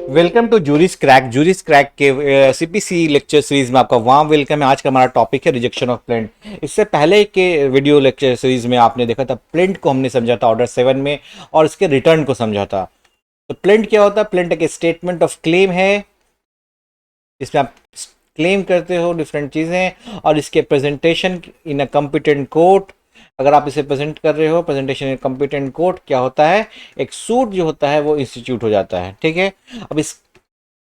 Welcome to juries crack के CPC lecture series में आपका वार्म वेलकम है। आज का हमारा टॉपिक है रिजेक्शन ऑफ प्लेंट। इससे पहले के वीडियो लेक्चर सीरीज में आपने देखा था प्लेंट को हमने समझा था ऑर्डर 7 में और इसके रिटर्न को समझा था। तो प्लेंट क्या होता है? प्लेंट एक स्टेटमेंट ऑफ क्लेम है, इसमें आप क्लेम करते हो डिफरेंट चीज़ें और इसके presentation in a competent court. अगर आप इसे प्रेजेंट कर रहे हो प्रेजेंटेशन इन कॉम्पिटेंट कोर्ट, क्या होता है? एक सूट जो होता है वो इंस्टीट्यूट हो जाता है। ठीक है, अब इस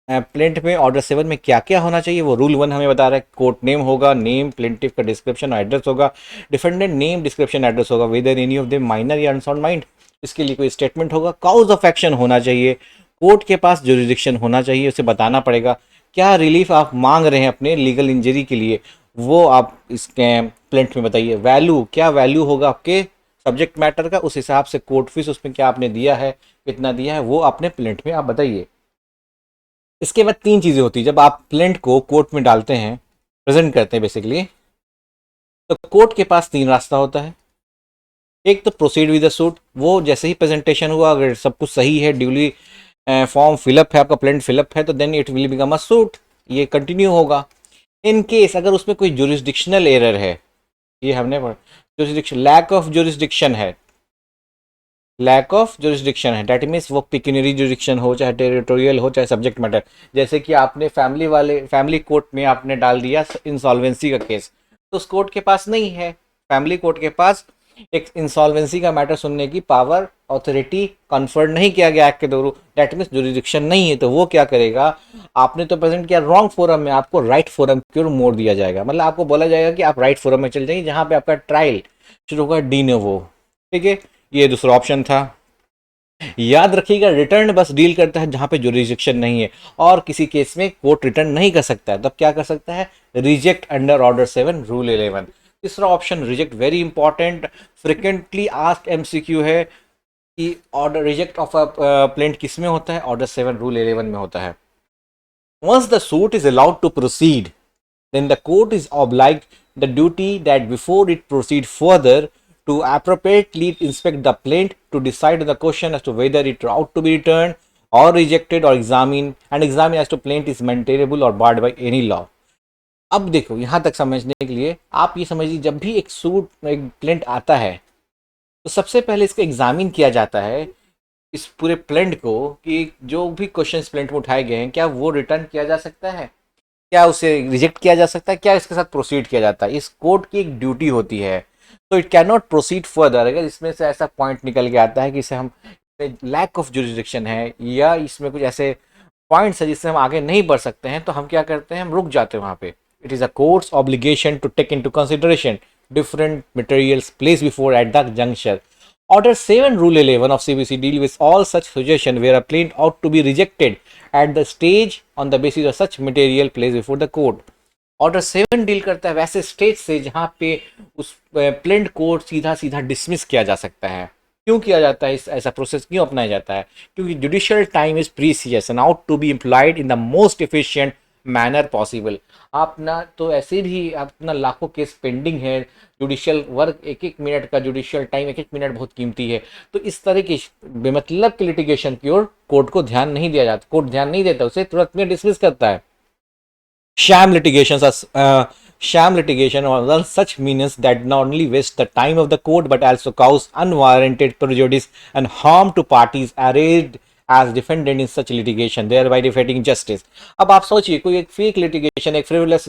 प्लेंट में ऑर्डर 7 में क्या क्या होना चाहिए वो रूल 1 हमें बता रहा है। कोर्ट नेम होगा, नेम प्लेंटिफ का डिस्क्रिप्शन और एड्रेस होगा, डिफेंडेंट नेम डिस्क्रिप्शन एड्रेस होगा, whether any of them minor या अनसाउंड माइंड। इसके लिए कोई स्टेटमेंट होगा, काउज ऑफ एक्शन होना चाहिए, कोर्ट के पास जुरिडिक्शन होना चाहिए, उसे बताना पड़ेगा क्या रिलीफ आप मांग रहे हैं अपने लीगल इंजरी के लिए, वो आप इसके प्लेंट में बताइए। वैल्यू, क्या वैल्यू होगा आपके सब्जेक्ट मैटर का, उस हिसाब से कोर्ट फीस उसमें क्या आपने दिया है, कितना दिया है, वो अपने प्लेंट में आप बताइए। इसके बाद तीन चीज़ें होती है जब आप प्लेंट को कोर्ट में डालते हैं, प्रेजेंट करते हैं बेसिकली। तो कोर्ट के पास तीन रास्ता होता है। एक तो प्रोसीड विद द सूट, वो जैसे ही प्रेजेंटेशन हुआ अगर सब कुछ सही है, ड्यूली फॉर्म फिलअप है, आपका प्लेंट फिलअप है, तो then it will become a suit, ये कंटिन्यू होगा। इन केस अगर उसमें कोई जुरिस्डिक्शनल एरर है, ये हमने जुरिस्डिक्शन लैक ऑफ जुरिस्डिक्शन है, लैक ऑफ जुरिस्डिक्शन है, डेट मीन्स वो पिक्यूनरी जुरिस्डिक्शन हो, चाहे टेरिटोरियल हो, चाहे सब्जेक्ट मैटर। जैसे कि आपने फैमिली कोर्ट में आपने डाल दिया इंसॉल्वेंसी का केस, तो उस कोर्ट के पास नहीं है, फैमिली कोर्ट के पास एक इंसॉल्वेंसी का मैटर सुनने की पावर, ऑथोरिटी कन्फर्ड नहीं किया गया एक्ट के थ्रू, डेट मीन्स जुरिस्डिक्शन नहीं है। तो वो क्या करेगा, आपने तो प्रेजेंट किया रॉन्ग फोरम में, आपको राइट फोरम की ओर मोड़ दिया जाएगा। मतलब आपको बोला जाएगा कि आप राइट फोरम में चल जाइए जहाँ पे आपका ट्रायल शुरू होगा डी नोवो। ठीक है, ये दूसरा ऑप्शन था। याद रखिएगा रिटर्न बस डील करता है जहां पे जुरिस्डिक्शन नहीं है, और किसी केस में कोर्ट रिटर्न नहीं कर सकता है, तब क्या कर सकता है? Reject under order 7 rule 11। तीसरा option reject, very important, frequently asked MCQ है कि order reject of a plaint किस में होता है? ऑर्डर 7 रूल 11 में होता है। Once the suit is allowed to proceed, then the court is obliged the duty that before it proceed further to appropriately inspect the plaint to decide the question as to whether it ought to be returned or rejected or examine as to plaint is maintainable or barred by any law। अब देखो यहाँ तक समझने के लिए आप ये समझिए, जब भी एक सूट एक प्लेंट आता है तो सबसे पहले इसको एग्जामिन किया जाता है इस पूरे प्लेंट को कि जो भी क्वेश्चन प्लेंट में उठाए गए हैं क्या वो रिटर्न किया जा सकता है, क्या उसे रिजेक्ट किया जा सकता है, क्या इसके साथ प्रोसीड किया जाता है। इस कोर्ट की एक ड्यूटी होती है, तो it can not proceed further. अगर इसमें से ऐसा पॉइंट निकल के आता है कि इसे हम लैक ऑफ जुरिस्डिक्शन है या इसमें कुछ ऐसे पॉइंट्स है जिससे हम आगे नहीं बढ़ सकते हैं, तो हम क्या करते हैं? हम रुक जाते हैं वहाँ पे। It is a court's obligation to take into consideration different materials placed before at the juncture. Order 7 Rule 11 of CBC deal with all such suggestion where a plaint ought to be rejected at the stage on the basis of such material placed before the court. Order 7 deal करता है वैसे stage से जहां पे उस plaint को सीधा सीधा डिसमिस किया जा सकता है। क्यों किया जाता है? इस ऐसा प्रोसेस क्यों अपनाया जाता है? क्योंकि judicial time is precious and ought to be employed in the most efficient manner possible. आप ना तो ऐसे भी अपना लाखों केस पेंडिंग है, जुडिशियल वर्क, एक एक मिनट का जुडिशियल टाइम, एक एक मिनट बहुत कीमती है। तो इस तरह की बेमतलब के लिटिगेशन की ओर कोर्ट को ध्यान नहीं दिया जाता, कोर्ट ध्यान नहीं देता, उसे तुरंत में डिसमिस करता है। Sham litigations sham litigation or such means that not only waste the time of the court but also cause unwarranted prejudice and harm to parties arrayed as defendant in such litigation, thereby defeating justice। अब आप सोचिए कोई एक fake litigation, एक frivolous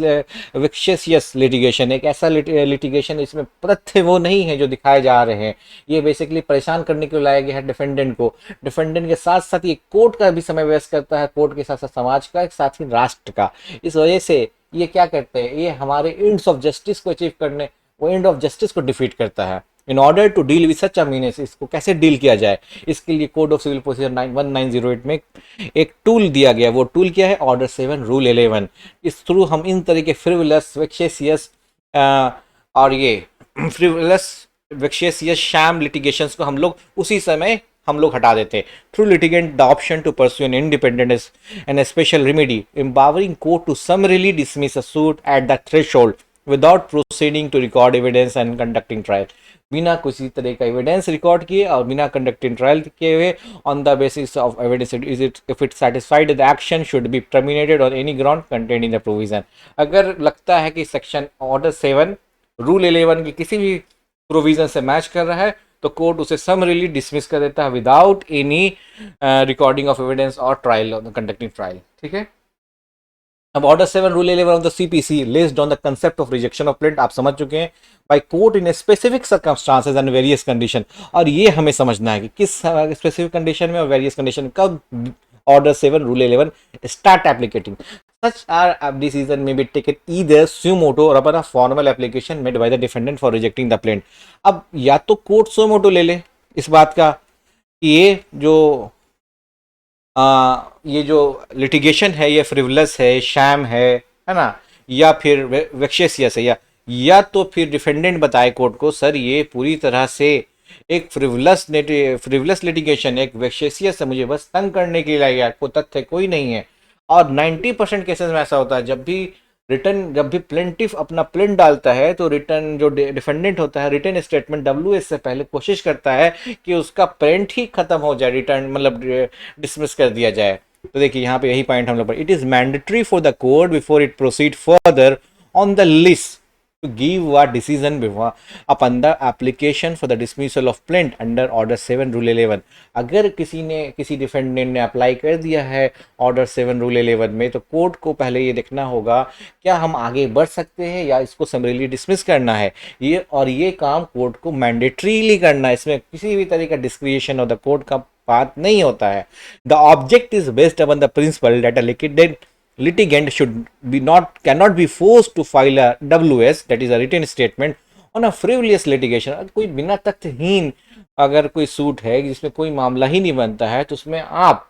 विक्शियस litigation, एक ऐसा litigation इसमें तथ्य वो नहीं है जो दिखाए जा रहे हैं, ये बेसिकली परेशान करने के लिए लाया गया है डिफेंडेंट को। डिफेंडेंट के साथ साथ ये कोर्ट का भी समय व्यस्त करता है, कोर्ट के साथ साथ समाज का, एक साथ ही राष्ट्र का। इस वजह से ये क्या करते हैं, ये हमारे एंड्स ऑफ जस्टिस को अचीव करने, वो एंड ऑफ जस्टिस को डिफीट करता है। In order to deal with such a menace, इसको कैसे डील किया जाए, इसके लिए कोड ऑफ सिविल प्रोसीजर 1908 में एक टूल दिया गया। वो टूल क्या है? Order 7 rule 11। इस थ्रू हम इन तरह के फ्रिवलस वेक्शियस और ये फ्रिवलस वेक्शियस शैम लिटिगेशंस को हम लोग उसी समय हम लोग हटा देते हैं। Through litigant the option to pursue an independent and special remedy empowering court to summarily dismiss a suit at the threshold without proceeding to record evidence and conducting trial। बिना किसी तरह का एविडेंस रिकॉर्ड किए और बिना conducting trial किए हुए, on the basis of evidence is it if it satisfied the action should be terminated on any ground content in the provision. अगर लगता है कि सेक्शन ऑर्डर 7 रूल 11 की किसी भी प्रोविजन से मैच कर रहा है तो कोर्ट उसे समरीली डिसमिस कर देता है without any recording of evidence और ट्रायल कंडक्टिंग ट्रायल। ठीक है, अब order 7 rule 11 of the CPC लेस्ड on the concept of rejection of plaint आप समझ चुके हैं by court in specific circumstances and various condition. और ये हमें समझना है कि किस स्पेसिफिक कंडीशन में और वेरियस कंडीशन कब order 7 rule 11 start applicating. Such are decision may be taken either suo motu or upon a formal application made by the defendant for rejecting the plaint। अब या तो कोर्ट suo motu ले ले इस बात का कि ये जो लिटिगेशन है ये फ्रिवलस है, शैम है ना, या फिर वेक्शियस है, या तो फिर डिफेंडेंट बताए कोर्ट को सर ये पूरी तरह से एक फ्रिवलस लिटिगेशन, एक वेक्शियस है, मुझे बस तंग करने के लिए लाया, कोई तथ्य कोई नहीं है। और 90% केसेस में ऐसा होता है जब भी प्लेंटिफ अपना प्लेंट डालता है तो रिटर्न जो डिफेंडेंट होता है रिटर्न स्टेटमेंट डब्ल्यूएस से पहले कोशिश करता है कि उसका प्लेंट ही खत्म हो जाए, रिटर्न मतलब डिसमिस कर दिया जाए। तो देखिए यहाँ पे यही पॉइंट हम लोग पर, it is mandatory for the court before it proceed further on the list to give a decision before upon the application for the dismissal of plaint under order 7 rule 11। अगर किसी डिफेंडेंट ने apply कर दिया है order 7 rule 11 में तो court को पहले ये देखना होगा क्या हम आगे बढ़ सकते हैं या इसको समरीली डिसमिस करना है। ये काम कोर्ट को मैंडेटरीली करना है, इसमें किसी भी तरह का डिस्क्रिएशन ऑफ द कोर्ट का बात नहीं होता है। The object is based upon the principal that a litigant cannot be forced to file a WS, that is a written statement on a frivolous litigation। कोई बिना तथ्यहीन अगर कोई सूट है जिसमें कोई मामला ही नहीं बनता है तो उसमें आप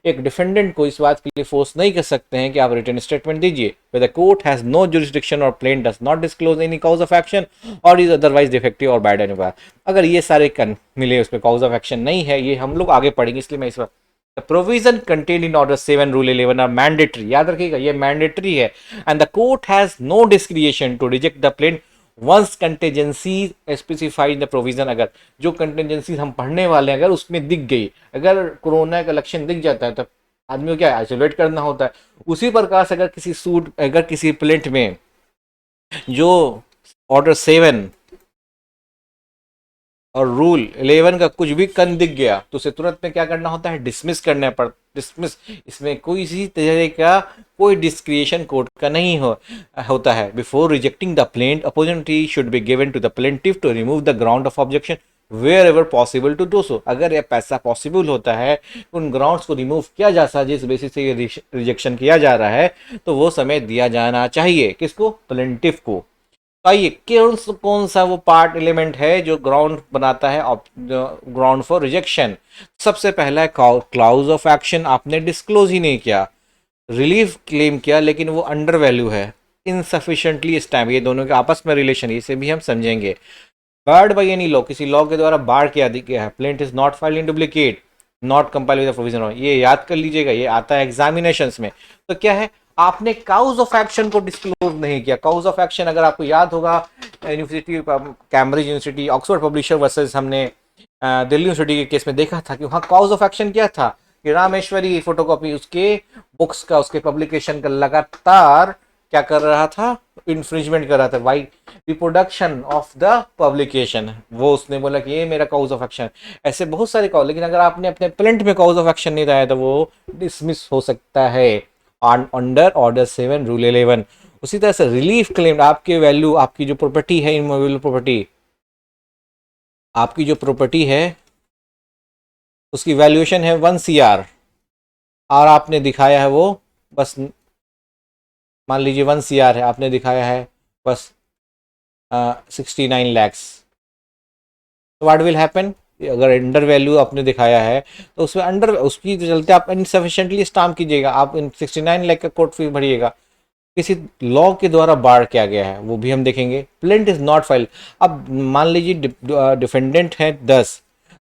एक डिफेंडेंट को इस बात के लिए फोर्स नहीं कर सकते हैं कि आप रिटर्न स्टेटमेंट दीजिए। The court has no jurisdiction और plaint does not disclose any cause of action और इज अदरवाइज डिफेक्टिव और बैड एंड। अगर ये सारे मिले उसमें कॉज ऑफ एक्शन नहीं है, ये हम लोग आगे पढ़ेंगे, इसलिए मैं इस बार The provision contained in Order 7 Rule 11 are mandatory। याद रखिएगा ये mandatory है। And the court has no discretion to reject the plaint once contingency specified in the provision। अगर जो contingency हम पढ़ने वाले हैं अगर उसमें दिख गई, अगर कोरोना का लक्षण दिख जाता है तो आदमी को क्या आइसोलेट करना होता है। उसी प्रकार से अगर किसी प्लेंट में जो ऑर्डर 7 और रूल 11 का कुछ भी कन दिख गया तो उसे तुरंत में क्या करना होता है, डिसमिस करना पड़ता। डिसमिस इसमें कोई इसी तरह का कोई डिस्क्रिएशन कोर्ट का नहीं होता है। Before rejecting the plaint opportunity should be given to the plaintiff to remove the ground of objection wherever possible to do so. अगर यह पैसा पॉसिबल होता है उन ग्राउंड्स को रिमूव किया जा सकता है जिस बेसिस से ये रिजेक्शन किया जा रहा है तो वो समय दिया जाना चाहिए किसको, प्लेंटिफ को। आइए कौन सा वो पार्ट एलिमेंट है जो ग्राउंड बनाता है ग्राउंड फॉर रिजेक्शन। सबसे पहला है क्लाउज ऑफ एक्शन। आपने डिस्क्लोज ही नहीं किया, रिलीफ क्लेम किया लेकिन वो अंडर वैल्यू है, इनसफिशिएंटली स्टैम्प, ये दोनों के आपस में रिलेशन, इसे भी हम समझेंगे। बार्ड बाय एनी लॉ, किसी लॉ के द्वारा बार किया गया है। Plaint is not filed in duplicate, not compile with the provision, ये याद कर लीजिएगा, ये आता है एग्जामिनेशंस में। तो क्या है, आपने काउज ऑफ एक्शन को डिस्क्लोज नहीं किया। काउज ऑफ एक्शन अगर आपको याद होगा university Cambridge university Oxford publisher versus हमने दिल्ली यूनिवर्सिटी के केस में देखा था कि वहाँ काउज ऑफ एक्शन क्या था कि रामेश्वरी फोटोकॉपी उसके बुक्स का, उसके पब्लिकेशन का लगातार क्या कर रहा था, इन्फ्रिंजमेंट कर रहा था by reproduction of the publication. वो उसने बोला कि ये मेरा काउज ऑफ एक्शन। ऐसे बहुत सारे काउज, लेकिन अगर आपने अपने प्लेंट में काउज ऑफ एक्शन नहीं लाया तो वो डिसमिस हो सकता है अंडर ऑर्डर 7 रूल 11। उसी तरह से रिलीफ क्लेम, आपके वैल्यू, आपकी जो प्रॉपर्टी है, इमूवेबल प्रॉपर्टी, आपकी जो प्रॉपर्टी है उसकी वैल्यूएशन है 1 CR और आपने दिखाया है वो बस मान लीजिए 1 CR है, आपने दिखाया है बस 69 lakhs। तो व्हाट विल हैपन, अगर अंडर वैल्यू आपने दिखाया है तो उसमें अंडर उसकी चलते आप इनसफिशिएंटली स्टाम्प कीजिएगा, आप 69 लाख का कोर्ट फी भरिएगा। किसी लॉ के द्वारा बार किया गया है वो भी हम देखेंगे। प्लेंट इज नॉट फाइल, अब मान लीजिए डिफेंडेंट है 10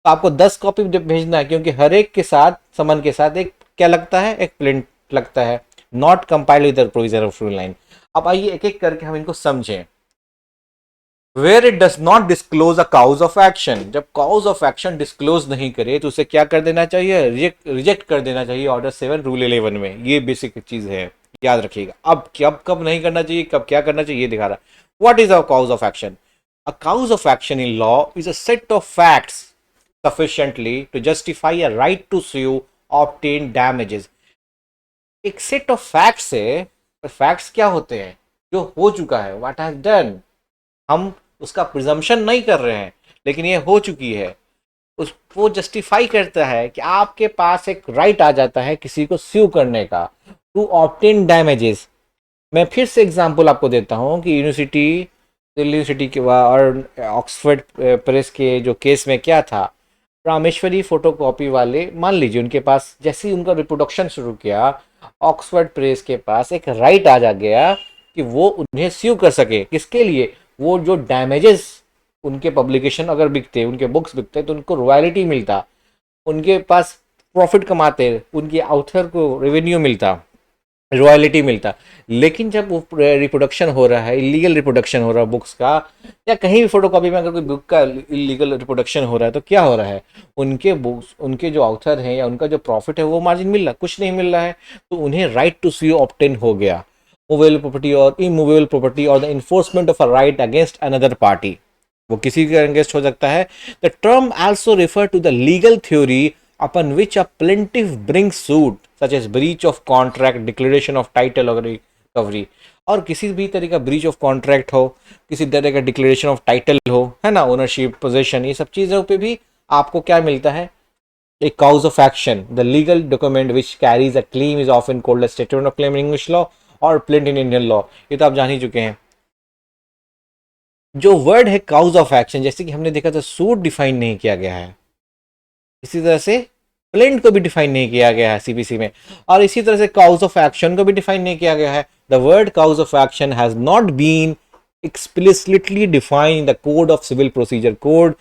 तो आपको 10 कॉपी भेजना है क्योंकि हर एक के साथ समन के साथ एक क्या लगता है, एक प्लेंट लगता है। Not compiled with the provision of rule 9। अब आइए एक एक करके हम इनको समझें। Where it does not disclose a cause of action, जब काउज ऑफ एक्शन डिस्क्लोज नहीं करे तो उसे क्या कर देना चाहिए, रिजेक्ट कर देना चाहिए ऑर्डर 7 रूल 11 में। ये बेसिक चीज है, याद रखिएगा। अब कब नहीं करना चाहिए, कब क्या करना चाहिए, ये दिखा रहा है। What is a cause of action? A cause of action in law is a set of facts sufficiently to justify a right to sue or obtain damages। एक सेट ऑफ फैक्ट्स है, पर फैक्ट्स क्या होते हैं? जो हो चुका है, व्हाट हैज डन। हम उसका प्रिजम्पशन नहीं कर रहे हैं, लेकिन ये हो चुकी है। उस वो जस्टिफाई करता है कि आपके पास एक राइट आ जाता है किसी को स्यू करने का, टू ऑब्टेन डैमेजेस। मैं फिर से एग्जांपल आपको देता हूँ कि दिल्ली यूनिवर्सिटी के और ऑक्सफोर्ड प्रेस के जो केस में क्या था, रामेश्वरी फोटोकॉपी वाले, मान लीजिए उनके पास जैसे ही उनका रिप्रोडक्शन शुरू किया, ऑक्सफोर्ड प्रेस के पास एक राइट आ जा गया कि वो उन्हें स्यू कर सके। किसके लिए? वो जो डैमेजेस, उनके पब्लिकेशन अगर बिकते, उनके बुक्स बिकते तो उनको रॉयल्टी मिलता, उनके पास प्रॉफिट कमाते, उनके ऑथर को रेवेन्यू मिलता, रॉयल्टी मिलता। लेकिन जब वो रिप्रोडक्शन हो रहा है, इलीगल रिप्रोडक्शन हो रहा है बुक्स का, या कहीं भी फोटोकॉपी में अगर कोई बुक का इलीगल रिप्रोडक्शन हो रहा है, तो क्या हो रहा है, उनके बुक्स, उनके जो ऑथर हैं या उनका जो प्रॉफिट है वो मार्जिन मिल रहा है, कुछ नहीं मिल रहा है। तो उन्हें राइट टू स्यू ऑब्टेन हो गया। मूवेबल प्रॉपर्टी और इमूवेबल प्रॉपर्टी और the enforcement of a right against another party, वो किसी के अगेंस्ट हो सकता है। The term also refer to the legal theory upon which a plaintiff brings suit such as breach of contract, declaration of title और recovery। और किसी भी तरह का ब्रीच ऑफ कॉन्ट्रैक्ट हो, किसी तरह का डिक्लेरेशन ऑफ टाइटल हो, है ना, ओनरशिप, पोजेशन, ये सब चीज़ों पे भी आपको क्या मिलता है, एक cause of action. The legal document which carries a claim is often called a statement of claim in English law और प्लेंट इन इंडियन लॉ। ये तो आप जान ही चुके हैं। जो वर्ड है काउज ऑफ एक्शन, जैसे कि हमने देखा था, सूट डिफाइन नहीं किया गया है, इसी तरह से प्लेंट को भी डिफाइन नहीं किया गया है सीपीसी में, और इसी तरह से काउज ऑफ एक्शन को भी डिफाइन नहीं किया गया है। The word cause of action has not been explicitly defined in the Code of Civil Procedure Code.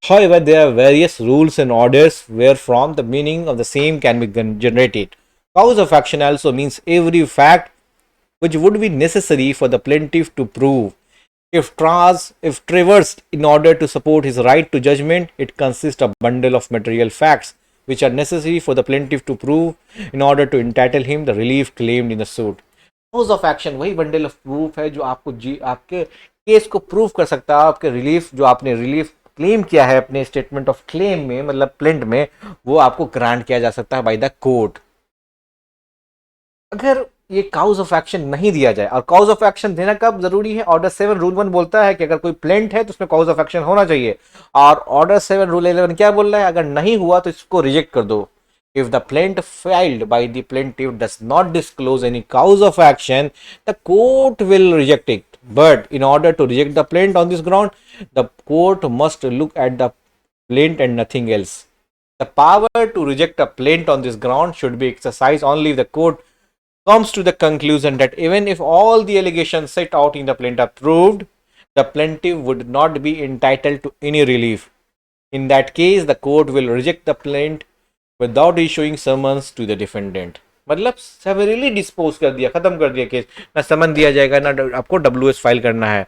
However, there are various rules and orders wherefrom the meaning of the same can be generated. Cause of action also means every fact which would be necessary for the plaintiff to prove. If traversed in order to support his right to judgment, it consists of a bundle of material facts which are necessary for the plaintiff to prove in order to entitle him the relief claimed in the suit. Cause of action वही bundle of proof है जो आपको आपके case को prove कर सकता है, आपके रिलीफ, जो आपने रिलीफ क्लेम किया है अपने स्टेटमेंट ऑफ क्लेम में, मतलब प्लेंट में, वो आपको ग्रांट किया जा सकता है बाय द कोर्ट। अगर ये काउज ऑफ एक्शन नहीं दिया जाए, और काउज ऑफ एक्शन देना कब जरूरी है, ऑर्डर 7 रूल 1 बोलता है कि अगर कोई प्लेंट है तो उसमें काउज ऑफ एक्शन होना चाहिए, और ऑर्डर 7 रूल 11 क्या बोल रहा है, अगर नहीं हुआ तो इसको रिजेक्ट कर दो। If the plaint filed by the plaintiff does not disclose any cause of action, the court will reject it. But in order to reject the plaint on this ground, the court must look at the plaint and nothing else. The power to reject a plaint on this ground should be exercised only if the court comes to the conclusion that even if all the allegations set out in the plaint are proved, the plaintiff would not be entitled to any relief. In that case, the court will reject the plaint without issuing summons to the defendant। मतलब severally dispose कर दिया, खत्म कर दिया case, ना समन दिया जाएगा, ना आपको डब्ल्यूएस फाइल करना है।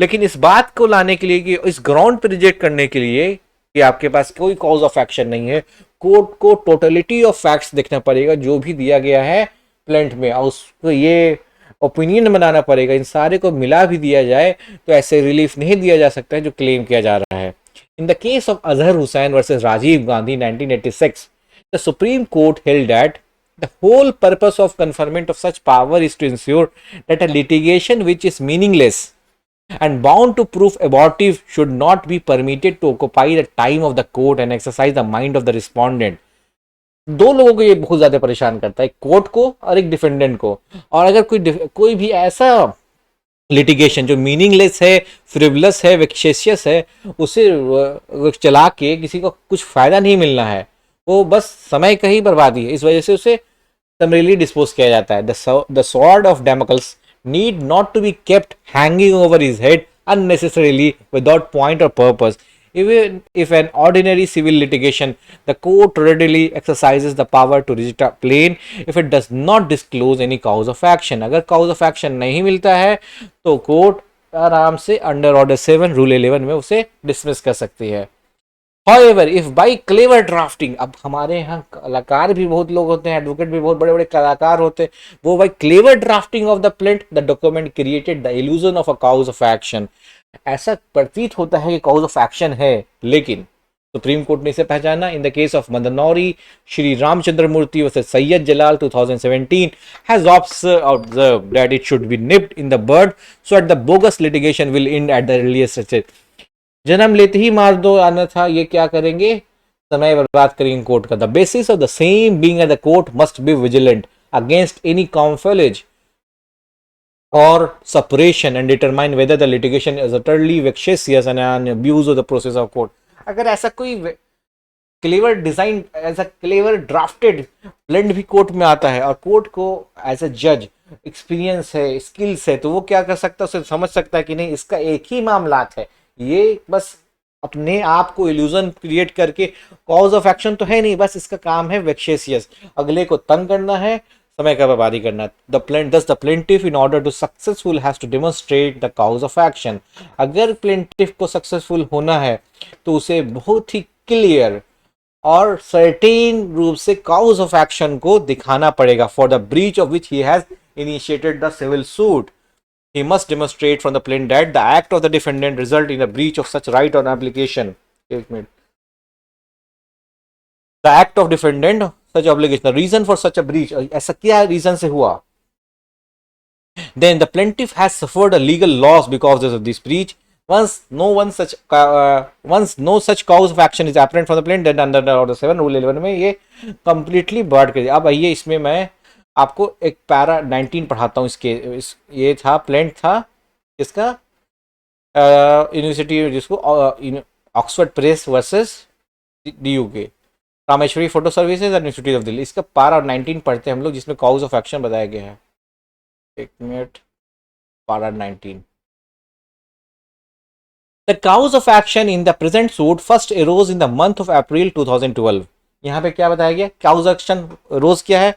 लेकिन इस बात को लाने के लिए कि इस ग्राउंड पर रिजेक्ट करने के लिए कि आपके पास कोई कॉज ऑफ एक्शन नहीं है, कोर्ट को टोटलिटी ऑफ फैक्ट्स देखना पड़ेगा जो भी दिया गया है प्लेंट में, और उसको ये ओपिनियन बनाना पड़ेगा, इन सारे को मिला भी दिया जाए तो ऐसे रिलीफ नहीं दिया जा सकता है जो क्लेम किया जा रहा है। In the case of Azhar Hussain versus Rajiv Gandhi 1986, the Supreme Court held that the whole purpose of conferment of such power is to ensure that a litigation which is meaningless and bound to prove abortive should not be permitted to occupy the time of the court and exercise the mind of the respondent। दो लोगों को ये बहुत ज्यादा परेशान करता है, court को और एक डिफेंडेंट को। और अगर कोई भी ऐसा लिटिगेशन जो मीनिंगलेस है, फ्रिवलस है, वेक्सेशियस है, उसे चला के किसी को कुछ फायदा नहीं मिलना है, वो बस समय का ही बर्बादी है, इस वजह से उसे समरीली डिस्पोज किया जाता है। The sword of Damocles need not to be kept hanging over his head unnecessarily without point or purpose। Even if an ordinary civil litigation, the court readily exercises the power to reject a plaint if it does not disclose any cause of action। अगर cause of action नहीं मिलता है तो court आराम से under order 7 rule 11 में उसे dismiss कर सकती है। However, if by clever drafting, अब हमारे यहाँ कलाकार भी बहुत लोग होते हैं, एडवोकेट भी बहुत बड़े बड़े कलाकार होते हैं, वो by clever drafting of the plaint, the document created the illusion of a cause of action। ऐसा प्रतीत होता है कि cause of action है, लेकिन सुप्रीम कोर्ट ने इसे पहचाना। In the case of Madanuri Shri Ramchandra Murthy versus Syed Jalal 2017 has observed that it should be nipped in the bud so that the bogus litigation will end at the earliest stage। जन्म लेते ही मार दो आना था, ये क्या करेंगे, समय बर्बाद करेंगे कोर्ट का। The basis of the same being at the court must be vigilant against any conflict or separation and determine whether the litigation is utterly vexatious and an abuse of the process of court। अगर ऐसा कोई clever design, ऐसा clever drafted blend भी court में आता है और court को एज अ जज एक्सपीरियंस है, स्किल्स है, तो वो क्या कर सकता है, उसे समझ सकता है कि नहीं इसका एक ही मामलात है, ये बस अपने आप को इल्यूजन क्रिएट करके कॉज ऑफ एक्शन तो है नहीं, बस इसका काम है वेक्शेसियस, अगले को तंग करना है, समय का बर्बादी करना। The plaintiff in order to successful has to demonstrate the cause of action. अगर प्लेंटिफ को सक्सेसफुल होना है तो उसे बहुत ही क्लियर और सर्टेन रूप से कॉज ऑफ एक्शन को दिखाना पड़ेगा। For the breach of which he has initiated the civil suit he must demonstrate from the plaintiff that the act of the defendant result in a breach of such right on application। एक minute, the act of defendant such obligation, the reason for such a breach, ऐसा क्या reason से हुआ, then the plaintiff has suffered a legal loss because of this breach। once no such cause of action is apparent from the plaintiff, then under the order 7 rule 11 में ये completely बांट कर दिया। अब आइए इसमें मैं आपको एक पैरा 19 पढ़ाता हूँ। ये था प्लेंट था इसका यूनिवर्सिटी, जिसको ऑक्सफोर्ड प्रेस वर्सेस डीयू के Rameshwari photo services and institute of Delhi. इसका पैरा 19 पढ़ते हैं हम लोग, जिसमें कॉज ऑफ एक्शन बताया गया है। एक minute, para 19। The cause of action in the present suit first arose in the month of April 2012। यहाँ पे क्या बताया गया, cause of action रोज क्या है,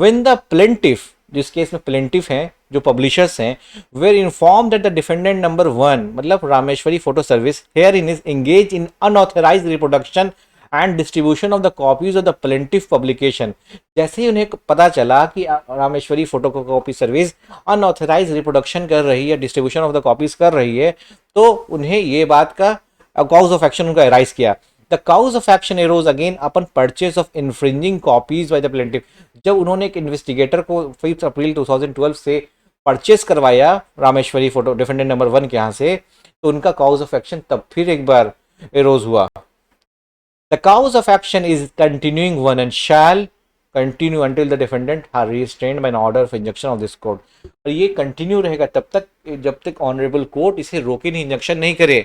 when the plaintiff, जिस केस में plaintiff हैं जो publishers हैं, were informed that the defendant number 1 मतलब Rameshwari photo service herein is engaged in unauthorized reproduction and distribution of the copies of the plaintiff publication। जैसे ही उन्हें पता चला कि Rameshwari photo copy service unauthorise reproduction कर रही है, डिस्ट्रीब्यूशन ऑफ द कॉपीज कर रही है, तो उन्हें ये बात का कॉज ऑफ एक्शन उनका राइज किया। The cause of action arose again upon purchase of infringing copies by the plaintiff. जब उन्होंने एक इन्वेस्टिगेटर को 5 अप्रैल 2012 से परचेज करवाया रामेश्वरी फोटो डिफेंडेंट नंबर 1 के यहाँ से, तो उनका काउज ऑफ एक्शन तब फिर एक बार एरोज हुआ। The cause of action is continuing one and shall continue until the defendant are restrained by an order of injunction of this court. और ये कंटिन्यू रहेगा तब तक जब तक ऑनरेबल कोर्ट इसे रोके नहीं, इंजंक्शन नहीं करे।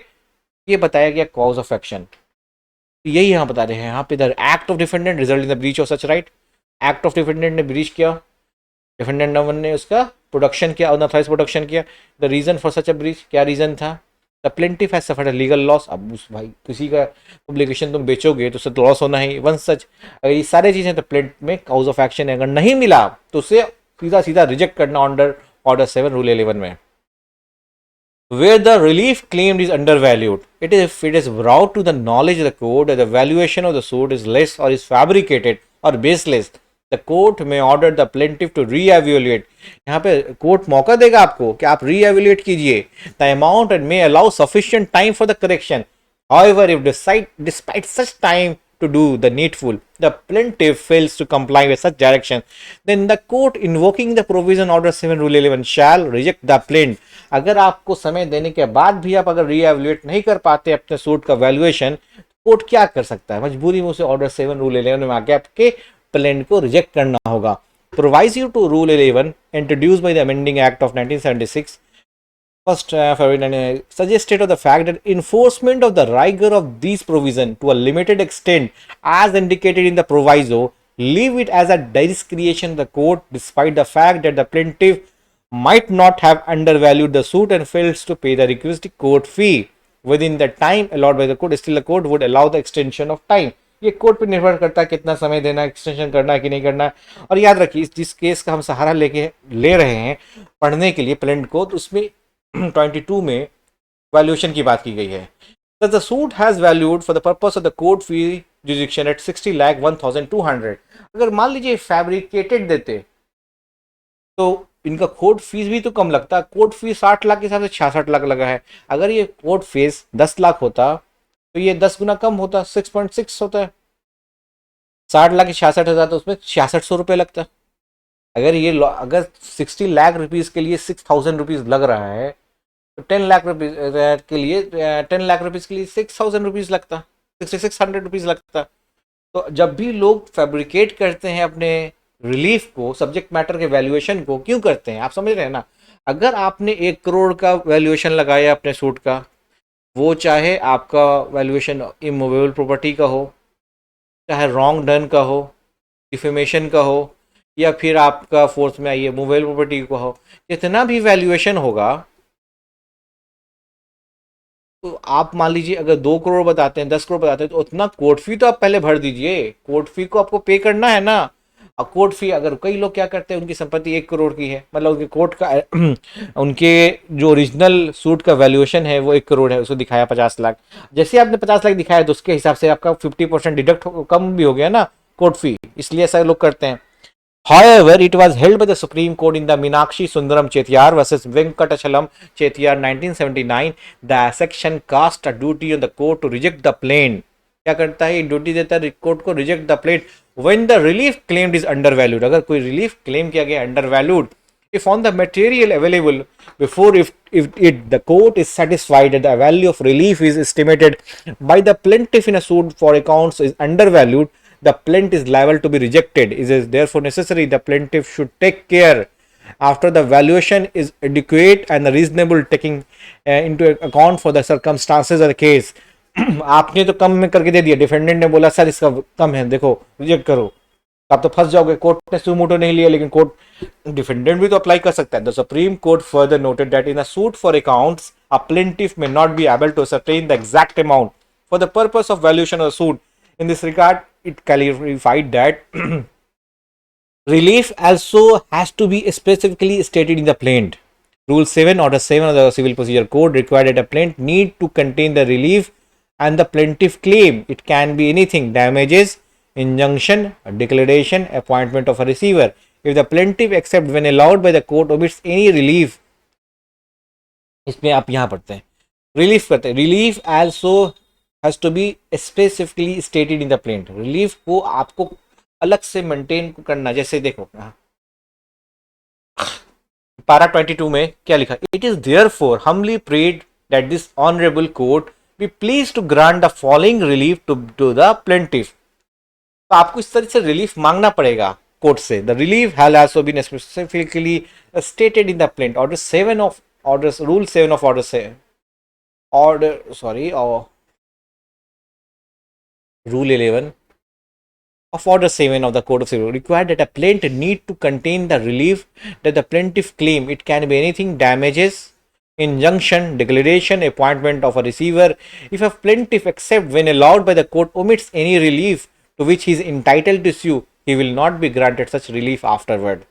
ये बताया गया कॉज ऑफ एक्शन, यही यहाँ बता रहे हैं। यहाँ पे the act of defendant result in the breach of such right. Act of defendant ने ब्रीच किया, डिफेंडेंट नंबर ने उसका प्रोडक्शन किया, अनऑथराइज्ड प्रोडक्शन किया। The reason for such a breach, क्या रीजन था, the plaintiff has suffered a legal loss. अब उस भाई किसी का पब्लिकेशन तुम बेचोगे तो उससे लॉस होना ही। वन सच, अगर ये सारी चीजें तो प्लेंट में काउज ऑफ एक्शन अगर नहीं मिला तो उसे सीधा सीधा रिजेक्ट करना अंडर ऑर्डर 7 रूल 11 में। Where the relief claimed is undervalued, it is if it is brought to the knowledge of the court that the valuation of the suit is less or is fabricated or baseless, the court may order the plaintiff to re-evaluate। यहाँ पे court मौका देगा आपको कि आप re-evaluate कीजिए the amount and may allow sufficient time for the correction। However, if despite such time to do the needful, the plaintiff fails to comply with such direction, then the court invoking the provision order 7 rule 11 shall reject the plaint। अगर आपको समय देने के बाद भी आप अगर रीएवल्यूएट नहीं कर पाते अपने सूट का वैल्यूएशन, कोर्ट क्या कर सकता है, मजबूरी में उसे ऑर्डर 7 रूल 11 में आके आपके प्लेंट को रिजेक्ट करना होगा। Proviso to rule 11 introduced by the amending act of 1976 first February suggested of the fact that enforcement of the rigor of these provisions to a limited extent as indicated in the proviso leave it as a discretion of the court despite the fact that the plaintiff might not have undervalued the suit and fails to pay the requisite court fee within the time allowed by the court, still the court would allow the extension of time। ये court पे निर्भर करता है कितना समय देना, extension करना है कि नहीं करना। और याद रखिए जिस केस का हम सहारा ले रहे हैं पढ़ने के लिए प्लेंट को, तो उसमें 22 में वैल्यूएशन की बात की गई है। The suit has valued for the purpose of the court fee jurisdiction at 60,01,200। अगर मान लीजिए फैब्रिकेटेड देते तो इनका कोर्ट फीस भी तो कम लगता। कोर्ट फीस 60 लाख के हिसाब से 66 लाख लगा है। अगर ये कोर्ट फीस 10 लाख होता तो ये 10 गुना कम होता, 6.6 होता है। 60 लाख की 66 हजार तो उसमें 6600 रुपये लगता। अगर 60 लाख रुपीज के लिए 6,000 रुपीज लग रहा है तो 10 लाख रुपीज के लिए 10 लाख रुपीज के लिए 6,000 रुपीज लगता, 6,600 रुपीज लगता। तो जब भी लोग फैब्रिकेट करते हैं अपने रिलीफ को, सब्जेक्ट मैटर के वैल्यूएशन को क्यों करते हैं, आप समझ रहे हैं ना। अगर आपने 1 करोड़ का वैल्यूएशन लगाया अपने सूट का, वो चाहे आपका वैल्यूएशन इमूवेबल प्रॉपर्टी का हो, चाहे रॉन्ग डन का हो, डिफेमेशन का हो, या फिर आपका फोर्स में आइए मूवेबल प्रॉपर्टी का हो, जितना भी वैल्यूएशन होगा, तो आप मान लीजिए अगर 2 करोड़ बताते हैं, 10 करोड़ बताते हैं, तो उतना कोर्ट फी तो आप पहले भर दीजिए। कोर्ट फी को आपको पे करना है ना। अब कोर्ट फी, अगर कई लोग क्या करते हैं, उनकी संपत्ति 1 करोड़ की है, मतलब उनके कोर्ट का उनके जो ओरिजिनल सूट का वैल्यूएशन है वो 1 करोड़ है, उसको दिखाया 50 लाख। जैसे आपने 50 लाख दिखाया तो उसके हिसाब से आपका 50% डिडक्ट कम भी हो गया ना कोर्ट फी, इसलिए ऐसा लोग करते हैं। However, it was held by the Supreme Court in the Meenakshi Sundaram Chetiyar versus Venkatachalam Chetiyar 1979. The section cast a duty on the court to reject the plaint. क्या करता है, ड्यूटी देता है कोर्ट को, reject the plate when the relief claimed is under valued. अगर कोई relief claim किया गया under valued, if on the material available before, if it the court is satisfied that the value of relief is estimated by the plaintiff in a suit for accounts is undervalued, the plaint is liable to be rejected. It is therefore necessary the plaintiff should take care after the valuation is adequate and reasonable, taking into account for the circumstances of the case. आपने तो कम में करके दे दिया, defendant ने बोला sir इसका कम है, देखो रिजेक्ट करो, आप तो फंस जाओगे। कोर्ट ने सुमोटो नहीं लिया, लेकिन कोर्ट डिफेंडेंट भी तो अप्लाई कर सकता है। The Supreme Court further noted that in a suit for accounts a plaintiff may not be able to certain the exact amount for the purpose of valuation of suit. In this regard, it clarified that relief also has to be specifically stated in the plaint. Rule 7, Order 7 of the Civil Procedure Code required that a plaint need to contain the relief and the plaintiff claim. It can be anything: damages, injunction, declaration, appointment of a receiver. If the plaintiff, except when allowed by the court, omits any relief, इसमें आप यहाँ पढ़ते हैं relief करते हैं, relief also has to be specifically stated in the plaint. Relief को आपको अलग से मेंटेन करना। जैसे देखो पारा 22 में क्या लिखा, it is therefore humbly prayed that this honorable court be pleased to grant the following relief to the plaintiff. तो आपको इस तरह से रिलीफ मांगना पड़ेगा कोर्ट से। The relief has also been specifically stated in the plaint. Order 7 of orders, rule 7 of order से order sorry Rule 11 of Order 7 of the Code of Civil required that a plaintiff need to contain the relief that the plaintiff claim. It can be anything: damages, injunction, declaration, appointment of a receiver. If a plaintiff, except when allowed by the court, omits any relief to which he is entitled to sue, he will not be granted such relief afterward.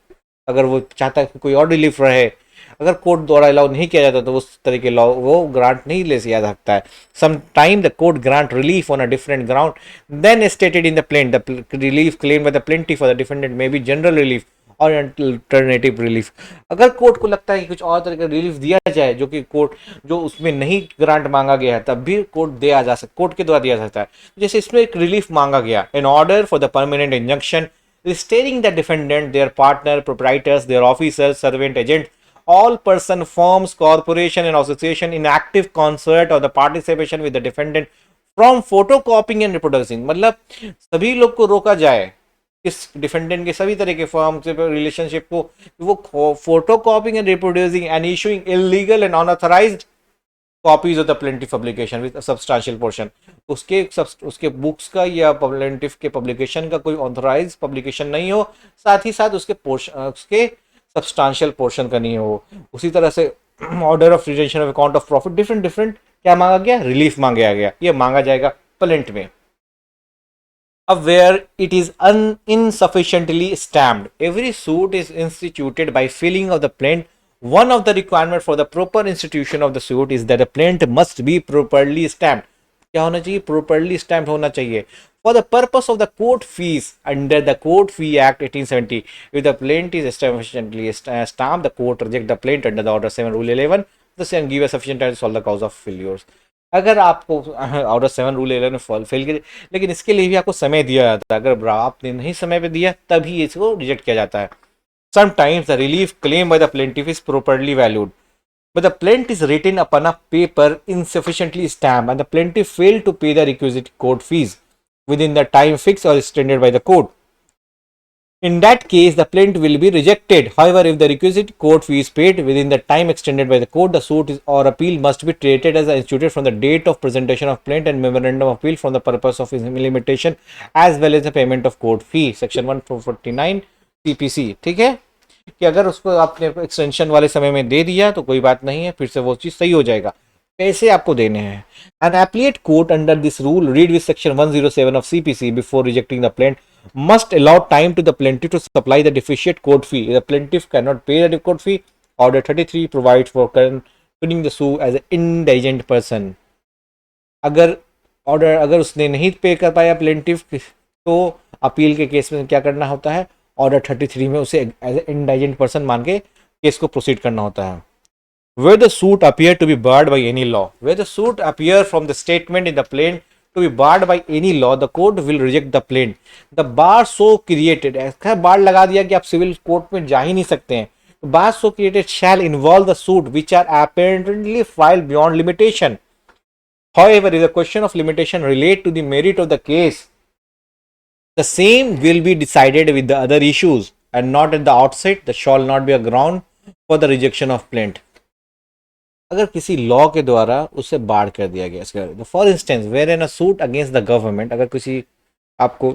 अगर वो चाहता है कि कोई और relief रहे, अगर court द्वारा अलाउ नहीं किया जाता तो उस तरह के लॉ वो ग्रांट नहीं ले जा सकता है। Some time the court grant relief on a different ground than stated in the plaint. The relief claim by the plaintiff for the defendant may be general relief और अल्टरनेटिव रिलीफ। अगर court को लगता है कि कुछ और तरह का रिलीफ दिया जाए जो कि कोर्ट जो उसमें नहीं ग्रांट मांगा गया है, तब भी कोर्ट के द्वारा दिया जा सकता है। जैसे इसमें एक रिलीफ मांगा गया, an order for the permanent injunction restraining the defendant, their partner, proprietors, their officers, servant, agent, all person, firms, corporation and association in active concert or the participation with the defendant from photocopying and reproducing। मतलब सभी लोग को रोका जाए इस defendant के सभी तरह के फर्म से रिलेशनशिप को, वो photo copying and reproducing and issuing illegal and unauthorised copies of the plaintiff publication with substantial portion. उसके बुक्स का या प्लेंटिफ के पब्लिकेशन का कोई ऑथराइज पब्लिकेशन नहीं हो, साथ ही साथ उसके सब्सटेंशियल पोर्शन का नहीं हो। उसी तरह से order of retention of account of profit, different क्या मांगा गया, रिलीफ मांगा गया, ये मांगा जाएगा प्लेंट में। अब where it is insufficiently stamped, every suit is instituted by filling of the plaint One of the requirement for the proper institution of the suit is that the plaintiff must be properly stamped. क्या होना चाहिए? Properly stamped होना चाहिए. For the purpose of the court fees under the Court Fee Act 1870, if the plaintiff is sufficiently stamped, the court reject the plaint under the Order 7 Rule 11. The same give a sufficient time to solve the cause of failures. अगर आपको order 7 rule 11 में fail करे, लेकिन इसके लिए भी आपको समय दिया जाता है. अगर आपने नहीं समय पे दिया तभी इसको रिजेक्ट किया जाता है. Sometimes the relief claimed by the plaintiff is properly valued, but the plaint is written upon a paper insufficiently stamped and the plaintiff failed to pay the requisite court fees within the time fixed or extended by the court. In that case, the plaint will be rejected. However, if the requisite court fee is paid within the time extended by the court, the suit or appeal must be treated as instituted from the date of presentation of plaint and memorandum of appeal from the purpose of limitation as well as the payment of court fee. Section 149 CPC. ठीक है कि अगर उसको आपने extension वाले समय में दे दिया तो कोई बात नहीं है, फिर से वो चीज सही हो जाएगा. पैसे आपको देने हैं. An appellate court under this rule read with section 107 of CPC before rejecting the plaint must allow time to the plaintiff to supply the deficient court fee. The plaintiff cannot pay the court fee. Order 33 provides for continuing the suit as an indigent person. अगर उसने नहीं पे कर पाया plaintiff तो appeal के case में क्या करना होता है? ऑर्डर 33 में उसे एज ए इंडाइजेंट पर्सन मान के केस को प्रोसीड करना होता है. Where the suit appear to be barred by any law, where the suit appear from the statement in the plaint to be barred by any law, the court will reject the plaint. The bar so created, ऐसा बार लगा दिया कि आप civil court में जा ही नहीं सकते हैं. Bar so created shall involve the suit which are apparently filed beyond limitation. However, if the question of limitation relate to the merit of the case, the same will be decided with the other issues and not at the outset. The shall not be a ground for the rejection of plaint. अगर किसी law के द्वारा उसे बार कर दिया गया, for instance where in a suit against the government, अगर किसी आपको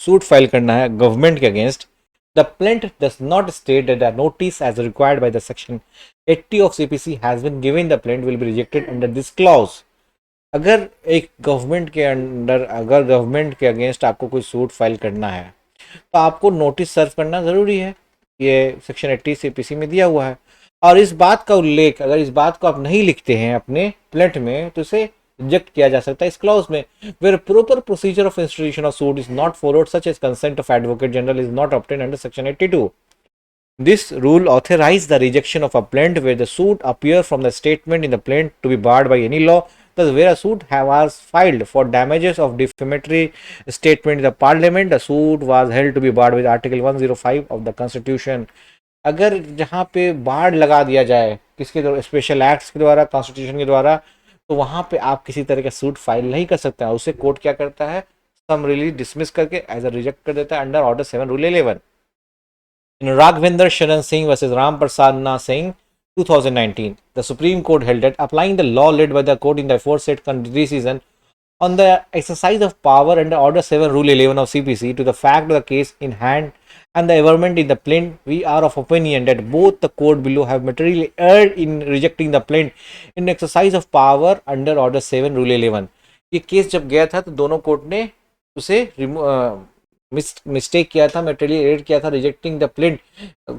सूट फाइल करना है गवर्नमेंट के against, the plaint does not state that the notice as required by the section 80 of CPC has been given, the plaint will be rejected under this clause. अगर एक government के under, अगर government के against आपको कोई suit file करना है तो आपको नोटिस सर्व करना ज़रूरी है. ये सेक्शन 80 सीपीसी में दिया हुआ है. और इस बात का उल्लेख, अगर इस बात को आप नहीं लिखते हैं अपने प्लेट में तो इसे रिजेक्ट किया जा सकता है इस क्लॉज में. Where proper procedure of institution of suit is not followed such as consent of advocate general is not obtain under section 82. This rule authorizes the rejection of a plaint where the suit appear from the statement in the plaint to be barred by any law. Thus, where a suit was filed for damages of defamatory statement in the parliament, the suit was held to be barred with Article 105 of the Constitution. अगर जहाँ पे बाढ़ लगा दिया जाए किसके द्वारा, special acts के द्वारा, कॉन्स्टिट्यूशन के द्वारा, तो वहाँ पे आप किसी तरह का सूट फाइल नहीं कर सकते हैं. उसे कोर्ट क्या करता है? समरीली डिसमिस करके एज अ रिजेक्ट कर देता है under order 7 rule 11. In Raghvendra Sharan Singh versus Ram Prasadna Singh 2019, the Supreme Court held that applying the law led by the court in the aforesaid decision on the exercise of power under Order 7 Rule 11 of CPC to the fact of the case in hand and the averment in the plaint, we are of opinion that both the court below have materially erred in rejecting the plaint in exercise of power under Order 7 Rule 11. ये case जब गया था तो दोनों court ने उसे mistake किया था, मेटेरियली एड किया था, रिजेक्टिंग द प्लेंट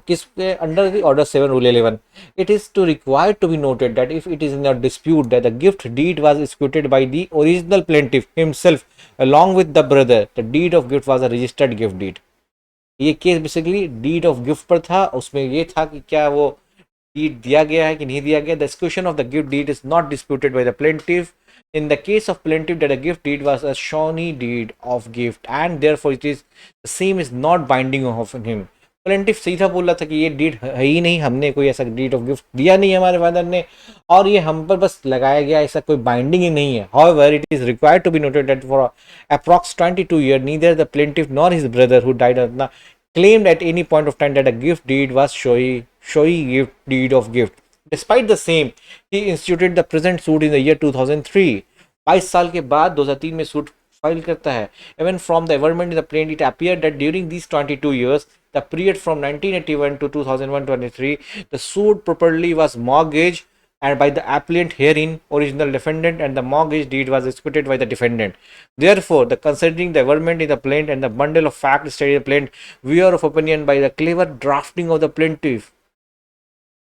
किस पे? Under the order 7 rule 11. It is to required to be noted that if it is in a dispute that the gift deed was executed by the original plaintiff himself along with the brother, the deed of gift was a registered gift deed. ये case basically deed of gift पर था. उसमें ये था कि क्या वो deed दिया गया है कि नहीं दिया गया. The execution of the gift deed is not disputed by the plaintiff. In the case of plaintiff, that a gift deed was a shawnee deed of gift and therefore it is the same is not binding of him. Plaintiff सीधा बोल रहा था कि ये deed है ही नहीं, हमने कोई ऐसा डीड ऑफ गिफ्ट दिया नहीं है हमारे फादर ने, और ये हम पर बस लगाया गया, ऐसा कोई बाइंडिंग ही नहीं है. However, it is required to be noted that for approx 22 years neither the plaintiff nor his brother who died claimed at any point of time that a gift deed was showy gift deed of gift. Despite the same, he instituted the present suit in the year 2003. 22 साल के बाद 2003 में suit file करता है. Even from the averment in the plaint, it appeared that during these 22 years, the period from 1981 to 2001-23, the suit properly was mortgaged and by the appellant herein, original defendant, and the mortgage deed was executed by the defendant. Therefore, the considering the averment in the plaint and the bundle of facts stated in the plaint, we are of opinion by the clever drafting of the plaintiff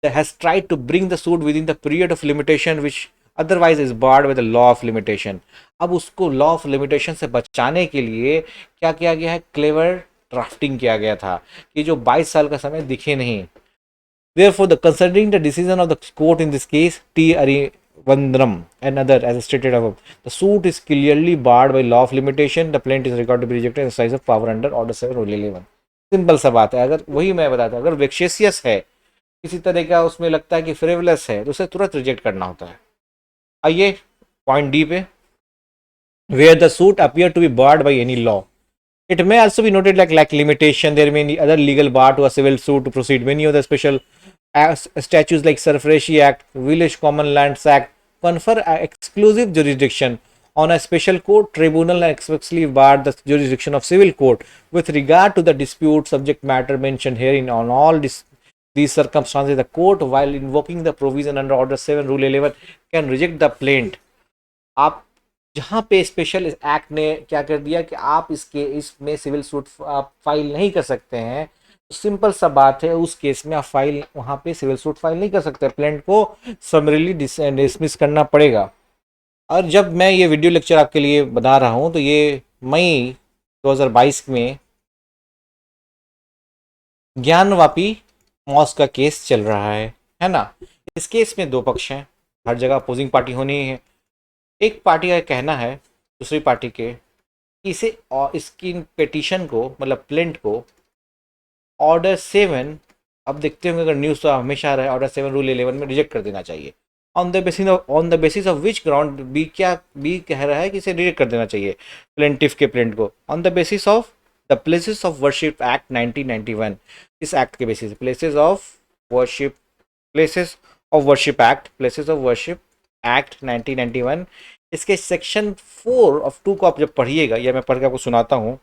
that has tried to bring the suit within the period of limitation which otherwise is barred by the law of limitation. अब उसको law of limitation से बचाने के लिए क्या किया गया है, क्लेवर ड्राफ्टिंग किया गया था कि जो 22 साल का समय दिखे नहीं. Therefore, the considering the decision of the court in this case, T. Arivandram and other, as stated above, the suit is clearly barred by law of limitation. The plaintiff is required to be rejected in exercise of power under Order 7 Rule 11. Simple सा बात है. अगर वही मैं बताता, अगर वेक्शेसियस है, किसी तरह का उसमें लगता है कि फ्रिवलस है, तो उसे तुरंत रिजेक्ट करना होता है. आइए पॉइंट डी पे, where the suit appear to be barred by any law. It may also be noted like limitation. There may be other legal bar to a civil suit to proceed. Many of the special statutes like Surface Act, Village Common Lands Act confer exclusive jurisdiction on a special court tribunal and expressly bar the jurisdiction of civil court with regard to the dispute subject matter mentioned herein. On all these circumstances, the court, while invoking the provision under Order 7 Rule 11, can reject the plaint. आप जहाँ पे special act ने क्या कर दिया कि आप इसमें सिविल सूट आप फाइल नहीं कर सकते हैं, तो सिंपल सा बात है, उस केस में आप फाइल वहाँ पे सिविल सूट फाइल नहीं कर सकते, प्लेंट को समरीली डिसमिस करना पड़ेगा. और जब मैं ये वीडियो लेक्चर आपके लिए बना रहा हूँ तो ये मई 2022 में ज्ञानवापी मॉस्क का केस चल रहा है ना. इस केस में दो पक्ष हैं, हर जगह अपोजिंग पार्टी होनी है. एक पार्टी का कहना है दूसरी पार्टी के कि इसे और इसकी पिटीशन को, मतलब प्लेंट को ऑर्डर 7, अब देखते होंगे अगर न्यूज़ तो हमेशा आ रहा है, ऑर्डर 7 रूल 11 में रिजेक्ट कर देना चाहिए. On the basis of which ground, B कह रहा है कि इसे रिजेक्ट कर देना चाहिए प्लेंटिफ के प्लेंट को, on the basis of the places of worship act 1991. इस एक्ट के basis places of worship act 1991, इसके सेक्शन 4 ऑफ 2 को आप जब पढ़िएगा, या मैं पढ़ के आपको सुनाता हूँ.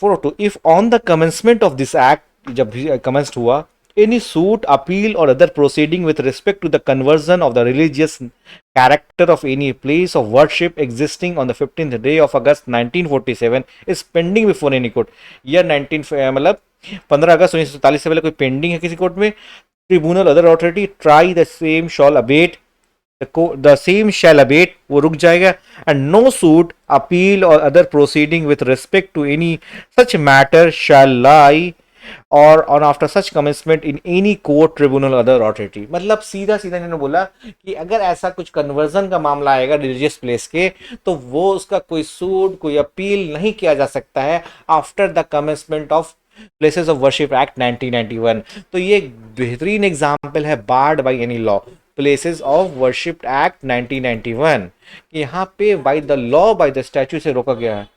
402, if on the commencement of this act, जब भी कमेंस्ड हुआ, एनी सूट, अपील और other proceeding with respect to the conversion of the religious character of any place of worship existing on the 15th day of August 1947 is pending before any court. Year 19 मतलब 15 अगस्त 1947 से पहले कोई pending है किसी court में, tribunal other authority try the same shawl abate, the same shall abate, वो रुक जाएगा. and no suit, appeal or other proceeding with respect to any such matter shall lie और on after such commencement in any court, tribunal, other authority. मतलब सीधा सीधा इन्होंने बोला कि अगर ऐसा कुछ कन्वर्जन का मामला आएगा रिलीजियस प्लेस के, तो वो उसका कोई सूट, कोई अपील नहीं किया जा सकता है after the commencement of places of worship act 1991. तो ये बेहतरीन एग्जाम्पल है barred by any law, places of worship act 1991. यहाँ पे by the law, by the statute से रोका गया है.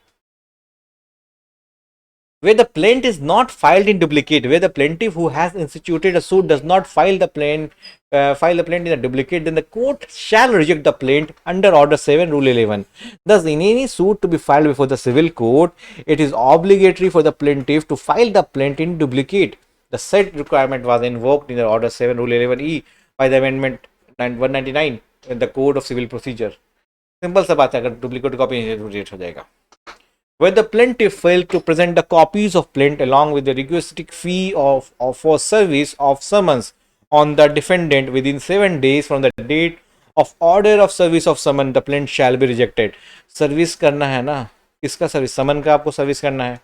Where the plaint is not filed in duplicate, where the plaintiff who has instituted a suit does not file the plaint in a duplicate, then the court shall reject the plaint under Order 7 Rule 11. Thus, in any suit to be filed before the civil court, it is obligatory for the plaintiff to file the plaint in duplicate. The said requirement was invoked in the Order 7 Rule 11E by the Amendment 199 in the Code of Civil Procedure. Simple सा बात है, अगर duplicate copy reject हो जाएगा. Where the plaintiff failed to present the copies of plaint along with the requisite fee for service of summons on the defendant within 7 days from the date of order of service of summon, the plaint shall be rejected. Service करना है ना, किसका service, समन का आपको service करना है,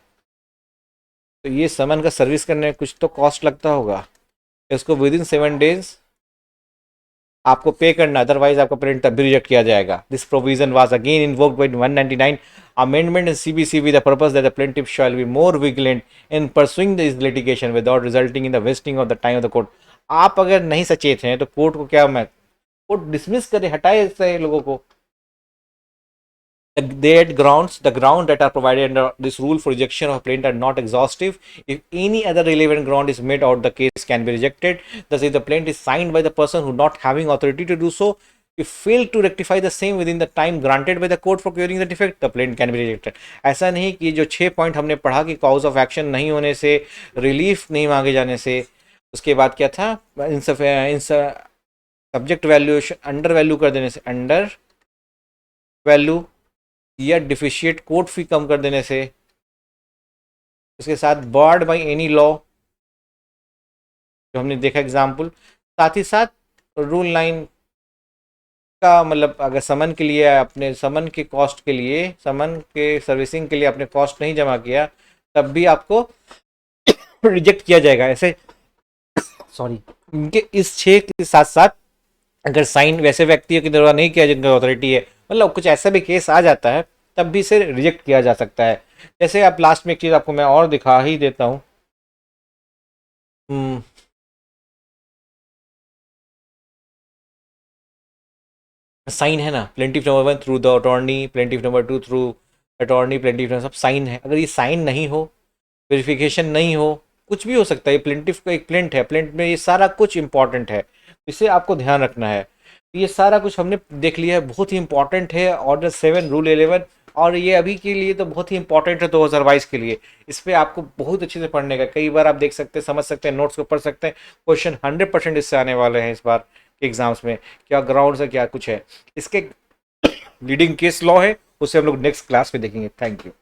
तो ये समन का सर्विस करने में कुछ तो कॉस्ट लगता होगा, इसको विदिन 7 days आपको पे करना, अदरवाइज आपका प्लेंट तब भी रिजेक्ट किया जाएगा. This provision was again invoked by 199 amendment in CBC with the purpose that the plaintiff shall be more vigilant in pursuing this litigation without resulting in the wasting of the time of the court. आप अगर नहीं सचेत हैं तो court को क्या, मैं court dismiss करे, हटाए ऐसे लोगों को. The ground that are provided under this rule for rejection of a plaint are not exhaustive. If any other relevant ground is met out, the case can be rejected. Thus, if the plaint is signed by the person who not having authority to do so, if failed to rectify the same within the time granted by the court for curing the defect, the plaint can be rejected. ऐसा नहीं कि जो 6 point हमने पढ़ा कि cause of action नहीं होने से, रिलीफ नहीं मांगे जाने से, उसके बाद क्या था, इन सब्जेक्ट वैल्यूएशन अंडर वैल्यू कर देने से, अंडर वैल्यू या डिफिशिएट कोर्ट फी कम कर देने से, उसके साथ बार्ड बाय एनी लॉ, जो हमने देखा एग्जाम्पल। साथ ही साथ रूल 9 का मतलब अगर समन के लिए अपने समन के कॉस्ट के लिए, समन के सर्विसिंग के लिए आपने कॉस्ट नहीं जमा किया, तब भी आपको रिजेक्ट किया जाएगा। ऐसे सॉरी, इनके इस 6 के साथ साथ अगर साइन वैसे व्यक्तियों के द्वारा नहीं किया जिनका अथॉरिटी है, मतलब कुछ ऐसा भी केस आ जाता है, तब भी इसे रिजेक्ट किया जा सकता है। जैसे आप लास्ट में एक चीज़ आपको मैं और दिखा ही देता हूँ। साइन है ना, plaintiff number 1 through the attorney, plaintiff number 2 through attorney, plaintiff number सब साइन है। अगर ये साइन नहीं हो, वेरिफिकेशन नहीं हो, कुछ भी हो सकता है। प्लेंटिफ का एक प्लेंट है, प्लेंट में ये सारा कुछ इंपॉर्टेंट है, इसे आपको ध्यान रखना है। ये सारा कुछ हमने देख लिया है, बहुत ही इंपॉर्टेंट है ऑर्डर 7 रूल 11। और ये अभी के लिए तो बहुत ही इंपॉर्टेंट है 2022 के लिए। इस पे आपको बहुत अच्छे से पढ़ने का, कई बार आप देख सकते हैं, समझ सकते हैं, नोट्स को पढ़ सकते हैं। क्वेश्चन 100% इससे आने वाले हैं इस बार के एग्जाम्स में। क्या ग्राउंड है, क्या कुछ है, इसके लीडिंग केस लॉ है, उसे हम लोग नेक्स्ट क्लास में देखेंगे। Thank you.